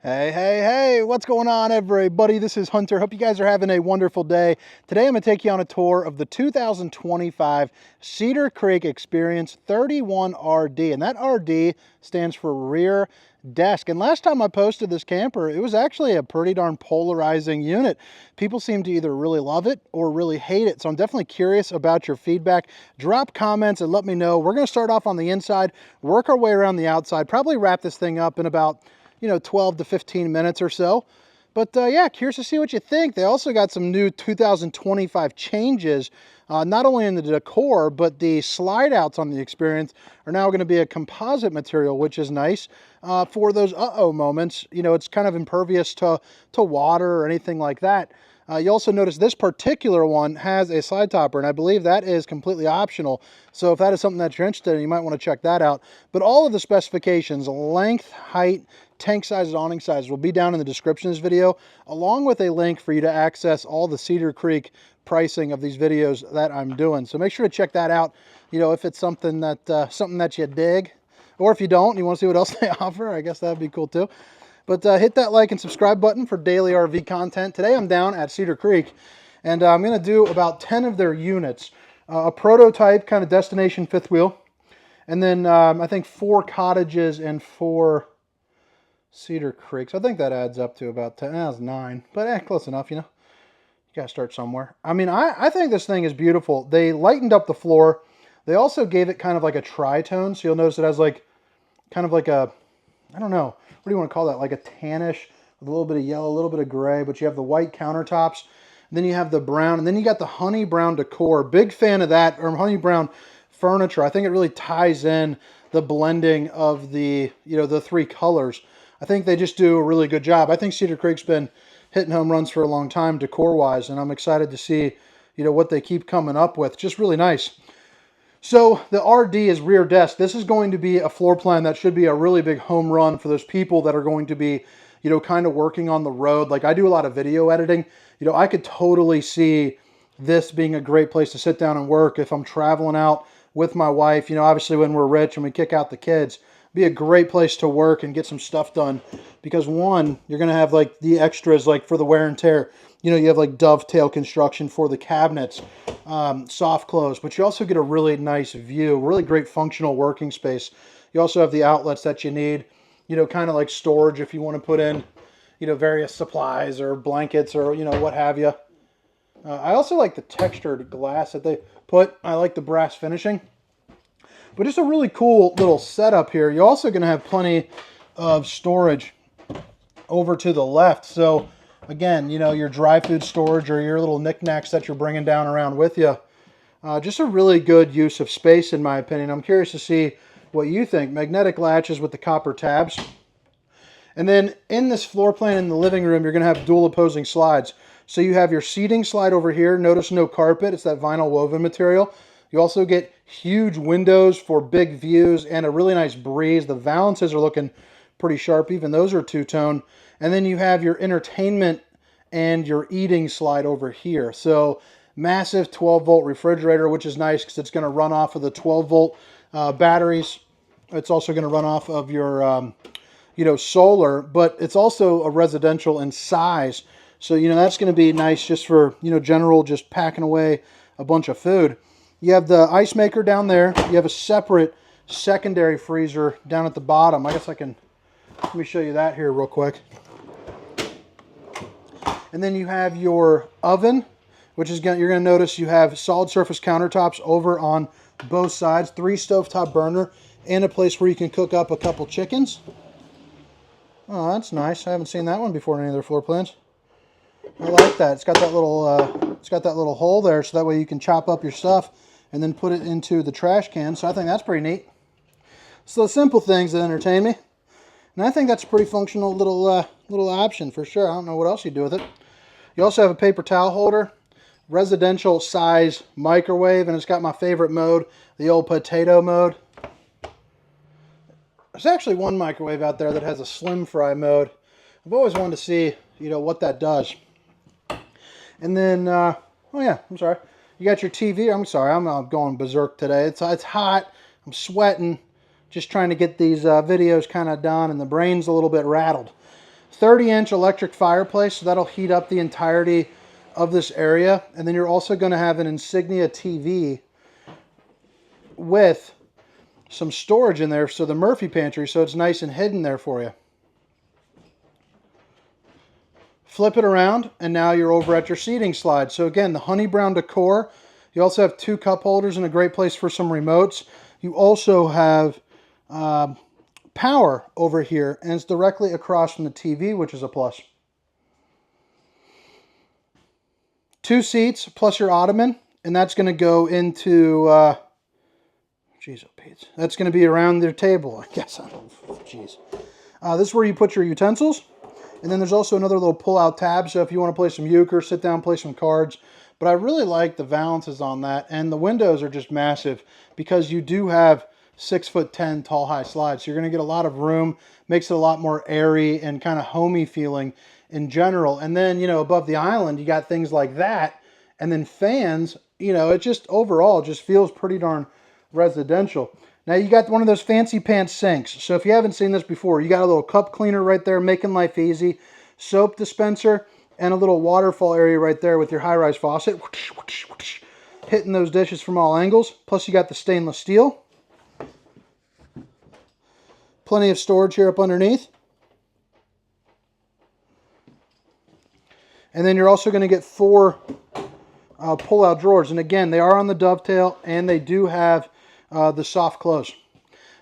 Hey, what's going on, everybody? This is Hunter. Hope you guys are having a wonderful day. Today, I'm going to take you on a tour of the 2025 Cedar Creek Experience 31RD, and that RD stands for rear desk. And last time I posted this camper, it was actually a pretty darn polarizing unit. People seem to either really love it or really hate it, so I'm definitely curious about your feedback. Drop comments and let me know. We're going to start off on the inside, work our way around the outside, probably wrap this thing up in about 12 to 15 minutes or so. But yeah, curious to see what you think. They also got some new 2025 changes, not only in the decor, but the slide outs on the Experience are now going to be a composite material, which is nice for those uh-oh moments. It's kind of impervious to water or anything like that. You also notice this particular one has a slide topper, and I believe that is completely optional. So if that is something that you're interested in, you might want to check that out. But all of the specifications, length, height, tank sizes, awning sizes, will be down in the description of this video, along with a link for you to access all the Cedar Creek pricing of these videos that I'm doing. So make sure to check that out, if it's something that you dig, or if you don't, and you want to see what else they offer, I guess that'd be cool too. But hit that like and subscribe button for daily RV content. Today I'm down at Cedar Creek, and I'm going to do about 10 of their units. A prototype kind of destination fifth wheel, and then I think 4 cottages and 4 Cedar Creeks. I think that adds up to about 10. That's 9, but close enough, You gotta start somewhere. I mean, I think this thing is beautiful. They lightened up the floor. They also gave it kind of like a tritone, so you'll notice it has kind of like a, I don't know, what do you want to call that? Like a tannish with a little bit of yellow, a little bit of gray, but you have the white countertops, and then you have the brown, and then you got the honey brown decor. Big fan of that, or honey brown furniture. I think it really ties in the blending of the 3 colors. I think they just do a really good job. I think Cedar Creek's been hitting home runs for a long time decor-wise, and I'm excited to see, what they keep coming up with. Just really nice. So the RD is rear desk. This is going to be a floor plan that should be a really big home run for those people that are going to be, kind of working on the road. Like I do a lot of video editing. I could totally see this being a great place to sit down and work if I'm traveling out with my wife. Obviously when we're rich and we kick out the kids, be a great place to work and get some stuff done, because one, you're going to have like the extras like for the wear and tear. You have like dovetail construction for the cabinets, soft close, but you also get a really nice view, really great functional working space. You also have the outlets that you need, kind of like storage if you want to put in, various supplies or blankets or, what have you. I also like the textured glass that they put. I like the brass finishing. But just a really cool little setup here. You're also going to have plenty of storage over to the left. So again, your dry food storage or your little knickknacks that you're bringing down around with you. Just a really good use of space, in my opinion. I'm curious to see what you think. Magnetic latches with the copper tabs. And then in this floor plan in the living room, you're going to have dual opposing slides. So you have your seating slide over here. Notice no carpet. It's that vinyl woven material. You also get huge windows for big views and a really nice breeze. The valances are looking pretty sharp. Even those are two-tone. And then you have your entertainment and your eating slide over here. So massive 12-volt refrigerator, which is nice because it's going to run off of the 12-volt batteries. It's also going to run off of your, solar, but it's also a residential in size. So, that's going to be nice just for, general, just packing away a bunch of food. You have the ice maker down there. You have a separate secondary freezer down at the bottom. I guess let me show you that here real quick. And then you have your oven, which is you're going to notice you have solid surface countertops over on both sides, 3 stovetop burner, and a place where you can cook up a couple chickens. Oh, that's nice. I haven't seen that one before in any of their floor plans. I like that. It's got that little hole there, so that way you can chop up your stuff and then put it into the trash can. So I think that's pretty neat. So simple things that entertain me. And I think that's a pretty functional little option for sure. I don't know what else you do with it. You also have a paper towel holder, residential size microwave, and it's got my favorite mode, the old potato mode. There's actually one microwave out there that has a slim fry mode. I've always wanted to see, what that does. And then, oh yeah, I'm sorry. You got your TV. I'm sorry, I'm going berserk today. It's hot. I'm sweating. Just trying to get these videos kind of done, and the brain's a little bit rattled. 30-inch electric fireplace, so that'll heat up the entirety of this area. And then you're also going to have an Insignia TV with some storage in there, so the Murphy pantry, so it's nice and hidden there for you. Flip it around, and now you're over at your seating slide. So again, the honey brown decor. You also have 2 cup holders and a great place for some remotes. You also have power over here, and it's directly across from the TV, which is a plus. 2 seats plus your ottoman, and that's going to go into, geez, oh Pete, that's going to be around their table, I guess. Jeez. This is where you put your utensils, and then there's also another little pull-out tab, so if you want to play some euchre, sit down, play some cards. But I really like the valances on that, and the windows are just massive because you do have 6'10" tall high slides, so you're going to get a lot of room. Makes it a lot more airy and kind of homey feeling in general. And then, you know, above the island, you got things like that, and then fans. You know, it just overall just feels pretty darn residential. Now you got one of those fancy pants sinks. So if you haven't seen this before, you got a little cup cleaner right there, making life easy, soap dispenser, and a little waterfall area right there with your high-rise faucet, hitting those dishes from all angles. Plus you got the stainless steel. Plenty of storage here up underneath. And then you're also going to get 4 pull-out drawers. And again, they are on the dovetail, and they do have the soft close.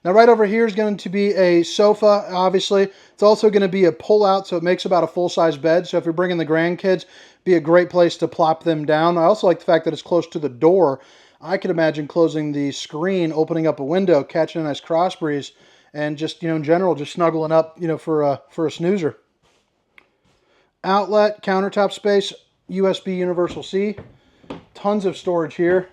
Now right over here is going to be a sofa, obviously. It's also going to be a pull-out, so it makes about a full-size bed. So if you're bringing the grandkids, be a great place to plop them down. I also like the fact that it's close to the door. I could imagine closing the screen, opening up a window, catching a nice cross breeze, and just, you know, in general, just snuggling up, you know, for a snoozer. Outlet, countertop space, USB Universal C. Tons of storage here.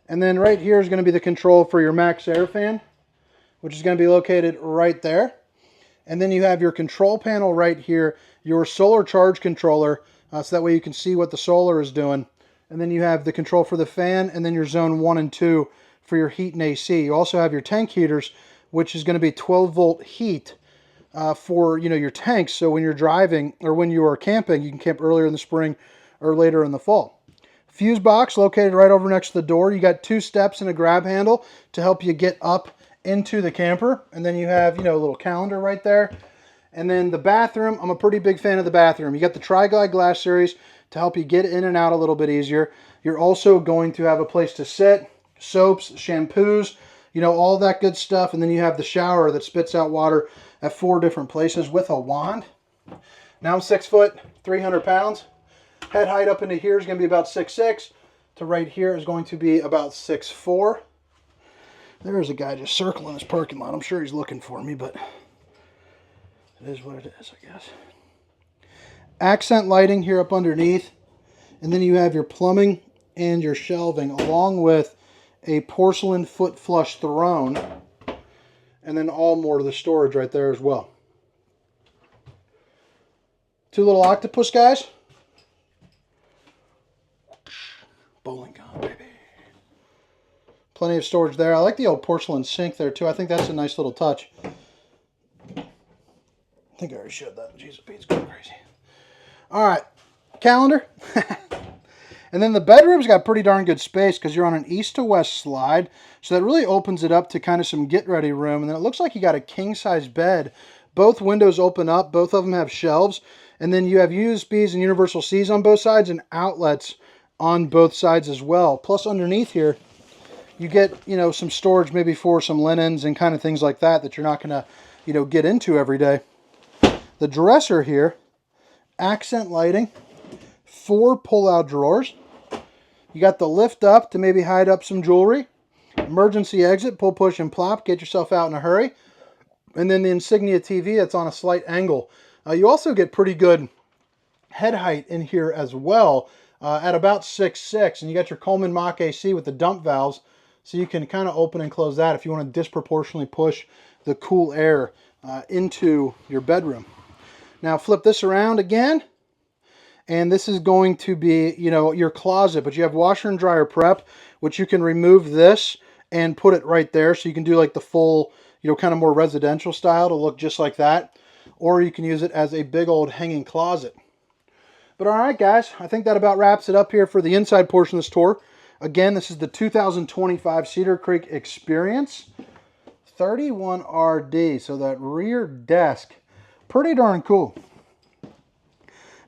And then right here is going to be the control for your Max Air fan, which is going to be located right there. And then you have your control panel right here, your solar charge controller, so that way you can see what the solar is doing. And then you have the control for the fan, and then your zone 1 and 2 for your heat and AC. You also have your tank heaters, which is going to be 12-volt heat for, you know, your tanks. So when you're driving or when you are camping, you can camp earlier in the spring or later in the fall. Fuse box located right over next to the door. You got 2 steps and a grab handle to help you get up into the camper. And then you have, you know, a little calendar right there. And then the bathroom, I'm a pretty big fan of the bathroom. You got the Tri-Glide glass series to help you get in and out a little bit easier. You're also going to have a place to sit, soaps, shampoos, you know, all that good stuff. And then you have the shower that spits out water at 4 different places with a wand. Now I'm 6 foot, 300 pounds. Head height up into here is going to be about 6'6". To right here is going to be about 6'4". There's a guy just circling this parking lot. I'm sure he's looking for me, but it is what it is, I guess. Accent lighting here up underneath. And then you have your plumbing and your shelving, along with a porcelain foot flush throne. And then all more to the storage right there as well. 2 little octopus guys. Bowling gun, baby. Plenty of storage there. I like the old porcelain sink there too. I think that's a nice little touch. I think I already showed that. Jesus, Pete's going crazy. All right, calendar. And then the bedroom's got pretty darn good space because you're on an east to west slide. So that really opens it up to kind of some get ready room. And then it looks like you got a king size bed. Both windows open up. Both of them have shelves. And then you have USBs and universal Cs on both sides and outlets on both sides as well. Plus underneath here, you get, you know, some storage maybe for some linens and kind of things like that that you're not going to, you know, get into every day. The dresser here, accent lighting, 4 pull-out drawers. You got the lift up to maybe hide up some jewelry. Emergency exit, pull, push, and plop. Get yourself out in a hurry. And then the Insignia TV that's on a slight angle. You also get pretty good head height in here as well. At about 6'6", and you got your Coleman Mach AC with the dump valves, so you can kind of open and close that if you want to disproportionately push the cool air into your bedroom. Now flip this around again, and this is going to be, you know, your closet, but you have washer and dryer prep, which you can remove this and put it right there. So you can do like the full, kind of more residential style to look just like that. Or you can use it as a big old hanging closet. But all right, guys, I think that about wraps it up here for the inside portion of this tour. Again, this is the 2025 Cedar Creek Experience 31RD. So that rear desk, pretty darn cool.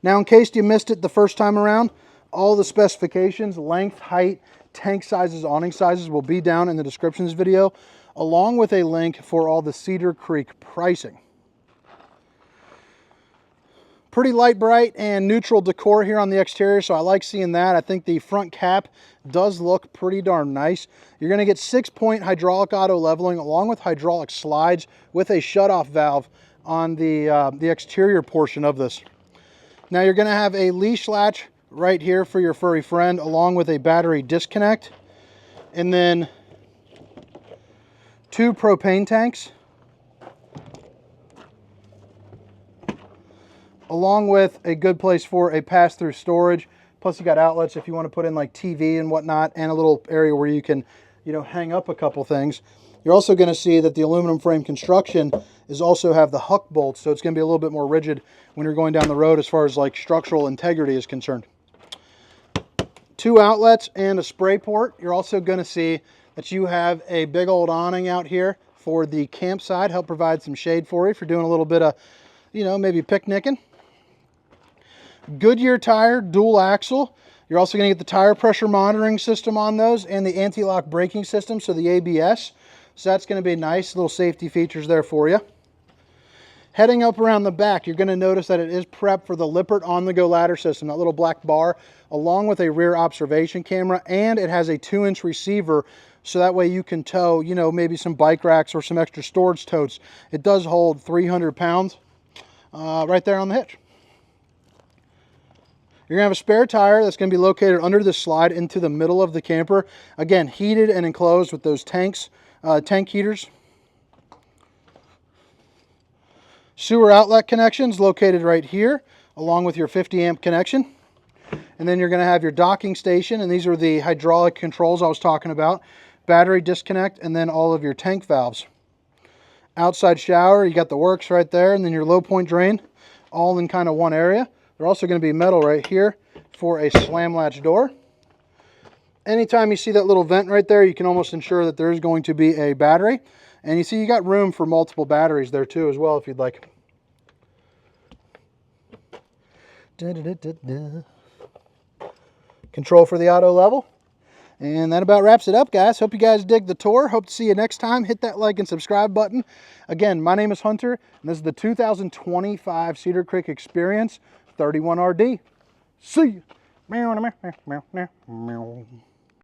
Now, in case you missed it the first time around, all the specifications, length, height, tank sizes, awning sizes will be down in the description of this video, along with a link for all the Cedar Creek pricing. Pretty light, bright, and neutral decor here on the exterior, so I like seeing that. I think the front cap does look pretty darn nice. You're going to get 6-point hydraulic auto leveling along with hydraulic slides with a shutoff valve on the exterior portion of this. Now you're going to have a leash latch right here for your furry friend along with a battery disconnect, and then 2 propane tanks, along with a good place for a pass-through storage. Plus you got outlets if you want to put in like TV and whatnot, and a little area where you can, hang up a couple things. You're also going to see that the aluminum frame construction is also have the huck bolts, so it's going to be a little bit more rigid when you're going down the road as far as like structural integrity is concerned. 2 outlets and a spray port. You're also going to see that you have a big old awning out here for the campsite, help provide some shade for you if you're doing a little bit of, maybe picnicking. Goodyear tire, dual axle. You're also going to get the tire pressure monitoring system on those and the anti-lock braking system, so the ABS. So that's going to be nice, little safety features there for you. Heading up around the back, you're going to notice that it is prepped for the Lippert on-the-go ladder system, that little black bar, along with a rear observation camera, and it has a 2-inch receiver, so that way you can tow, maybe some bike racks or some extra storage totes. It does hold 300 pounds right there on the hitch. You're going to have a spare tire that's going to be located under this slide into the middle of the camper. Again, heated and enclosed with those tanks, tank heaters. Sewer outlet connections located right here, along with your 50-amp connection. And then you're going to have your docking station, and these are the hydraulic controls I was talking about. Battery disconnect, and then all of your tank valves. Outside shower, you got the works right there, and then your low point drain, all in kind of one area. They're also going to be metal right here for a slam latch door. Anytime you see that little vent right there, you can almost ensure that there is going to be a battery. And you see you got room for multiple batteries there too as well if you'd like. Control for the auto level. And that about wraps it up, guys. Hope you guys dig the tour. Hope to see you next time. Hit that like and subscribe button. Again, my name is Hunter, and this is the 2025 Cedar Creek Experience 31RD. See you.